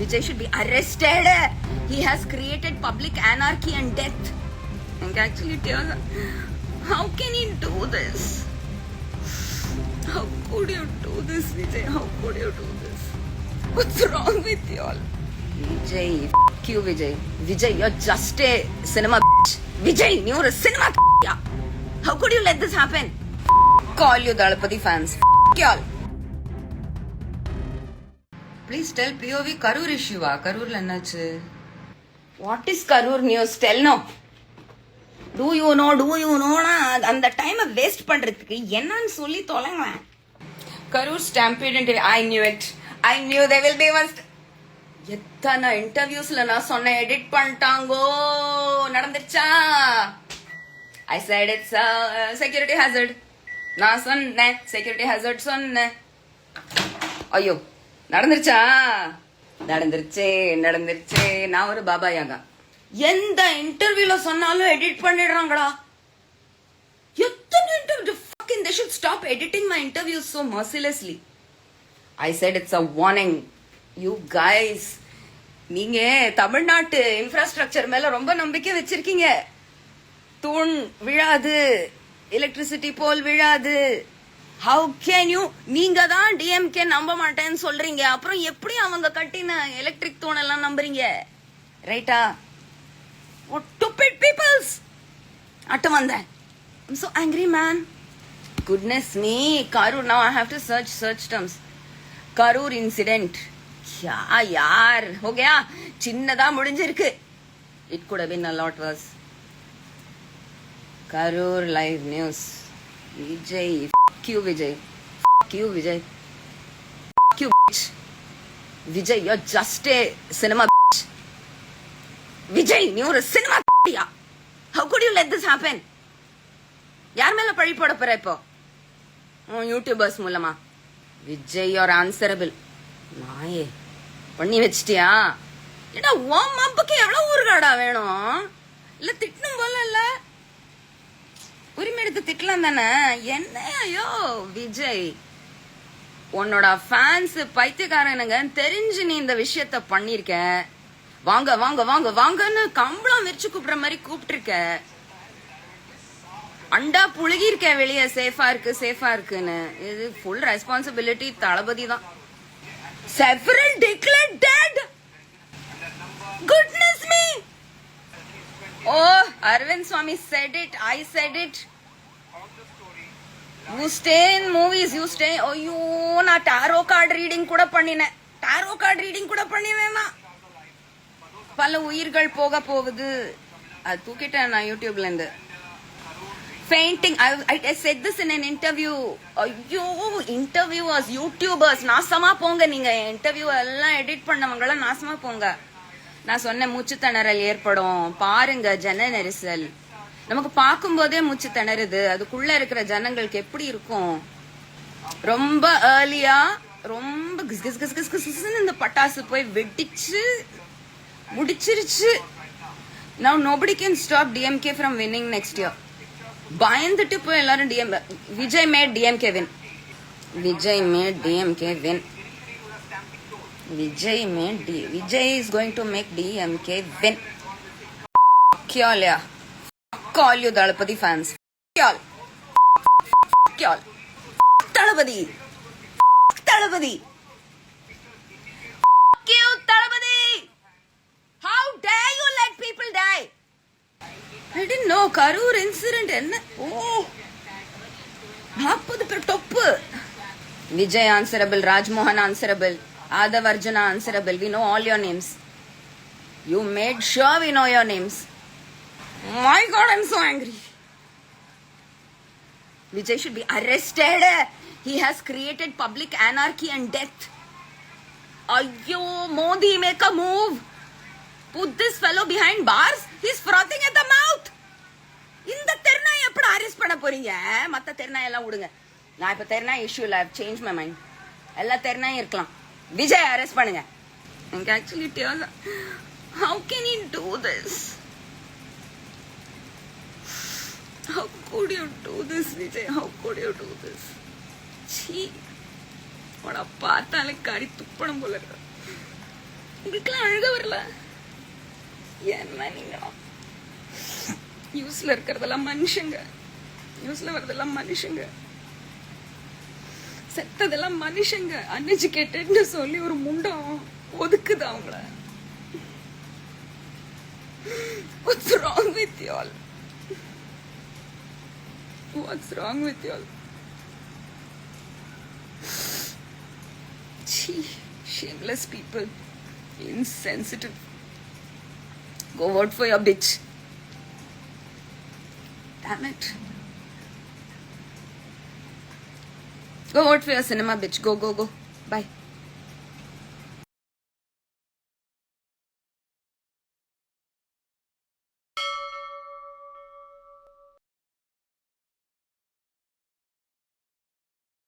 Vijay should be arrested. He has created public anarchy and death. And actually, how can he do this? How could you do this, Vijay? How could you do this? What's wrong with you all? Vijay, f*** you, Vijay. Vijay, you're just a cinema bitch. Vijay, you're a cinema yeah. How could you let this happen? F*** all you Dalapati fans. F*** you all. Please tell POV Karur issue. Karurla ennachu? What is Karur news? Tell no. Do you know na அந்த time waste பண்றதுக்கு என்னன்னு சொல்லி தொலைங்க. Karur stampede I knew it. I knew they will be must. எத்தனை இன்டர்வியூஸ்ல நான் சொன்ன edit பண்ணிட்டாங்கோ. நடந்துச்சா? I said it's a security hazard. நான் சொன்னேன் security hazard சொன்னேன். ஐயோ நடந்துருச்சா? நடந்துருச்சே. நான் ஒரு பாபா யாகா. எந்த இன்டர்வியூல சொன்னாலும் எடிட் பண்ணிடுறாங்கடா. எத்தனை interview fucking they should stop editing my interviews so mercilessly. I said it's a warning. You guys, நீங்க தமிழ்நாட்டு இன்ஃப்ராஸ்ட்ரக்சர் மேல ரொம்ப நம்பிக்கை வச்சிருக்கீங்க. தூண் விழாது, எலக்ட்ரிசிட்டி போல் விழாது. How can you? நீங்க தான் டிஎம்கே நம்ப மாட்டேன்னு சொல்றீங்க. அப்புறம் எப்படி அவங்க கட்டின எலக்ட்ரிக் தூணெல்லாம் நம்புறீங்க? ரைட்டா? What stupid peoples! அட்டம் வந்தேன். I'm so angry, man. Goodness me. Karur, now I have to search terms. Karur incident. क्या यार हो गया? சின்னதா முடிஞ்சிருக்கு. It could have been a lot worse. Karur live news. Vijay, f*** you, Vijay. F*** you, Vijay. F*** you, bitch. Vijay, you're just a cinema bitch. Vijay, you're a cinema yeah. How could you let this happen? யார் மேல பழி போட போற இப்போ? YouTubers மூலமா. Vijay, you're answerable. நாயே பண்ணி வச்சிட்டியா? ஏன்னா ஓம் அப்புக்கு எவ்வளவு ஊர்காடா வேணும்? இல்ல திட்டணும் போல இல்ல? உரிமை எடுத்து திட்டலாம் தானே? என்ன ஐயோ விஜய், உன்னோட ஃபேன்ஸ் பைத்தியக்காரனுங்க தெரிஞ்சு நீ இந்த விஷயத்த பண்ணிருக்க. வாங்க வாங்க வாங்க வாங்கன்னு கம்பளம் வச்சு கூப்பிடுற மாதிரி கூப்பிட்டு இருக்க. அண்டா புழுகி இருக்க வெளியே சேஃபா இருக்குன்னு. இது ஃபுல் ரெஸ்பான்சிபிலிட்டி தளபதி தான். Several declared dead. Goodness me. Oh, Arvind Swamy said it. I said it. You stay in movies. You stay. ஐயோ நான் டாரோ கார்டு ரீடிங் கூட பண்ணினேன். பல உயிர்கள் போக போகுது. அது தூக்கிட்டேன் நான் யூடியூப்ல இருந்து. Fainting. I said this in an interview. ஐயோ இன்டர்வியூவர்ஸ், யூடியூபர்ஸ் நாசமா போங்க. நீங்க இன்டர்வியூ எல்லாம் எடிட் பண்ணவங்கள நாசமா போங்க. நான் சொன்ன மூச்சு திணறல் ஏற்படும் பாருங்க. ஜன நெரிசல் நமக்கு பார்க்கும் போதே மூச்சு திணறுது. அதுக்குள்ள இருக்கிற ஜனங்களுக்கு எப்படி இருக்கும்? ரொம்ப ஏர்லியா ரொம்ப இந்த பட்டாசு போய் வெடிச்சு முடிச்சிருச்சு. Now nobody can stop DMK from winning next year. பயந்துட்டு போய் எல்லாரும் Vijay made DMK win. Vijay is going to make DMK win. Kyalya. Call you Dalapati fans. Kyal. Dalapati. How dare you let people die? I didn't know. Karur incident என்ன? Oh, 40 பேர் டொப்பு. Vijay answerable, Rajmohan answerable, Adav Arjuna answerable. We know all your names. You made sure we know your names. My God, I'm so angry. Vijay should be arrested. He has created public anarchy and death. Ayyo, Modi, make a move. Put this fellow behind bars. He's frothing at the mouth. இந்த தெருநாய் எப்படி arrest பண்ண போறீங்க? மத்த தெருநாய் எல்லாம் விடுங்க. நான் இப்ப தெருநாய் இஷ்யூல I change my mind. எல்லா தெருநாயும் இருக்கலாம். விஜய் அரெஸ்ட் பண்ணுங்க. எனக்கு actually how can you do this? How could you do this, Vijay? How could you do this? சீ, உன பார்த்தாலே கறி துப்பணும் போல இருக்கு. உங்களுக்குலாம் அழுக வரல? என்ன நீங்க நியூஸ்ல இருக்கிறதெல்லாம் மனுஷங்க, நியூஸ்ல வரதெல்லாம் மனுஷங்க, செத்ததெல்லாம் மனுஷங்க. அன்எஜுகேட்டட்னு சொல்லி ஒரு முண்டம் ஒதுக்குது அவங்கள. What's wrong with you all? What's wrong with you all? Gee, shameless people, insensitive. Go vote for your bitch. Damn it. Go vote for your cinema bitch. Go, go, go. Bye.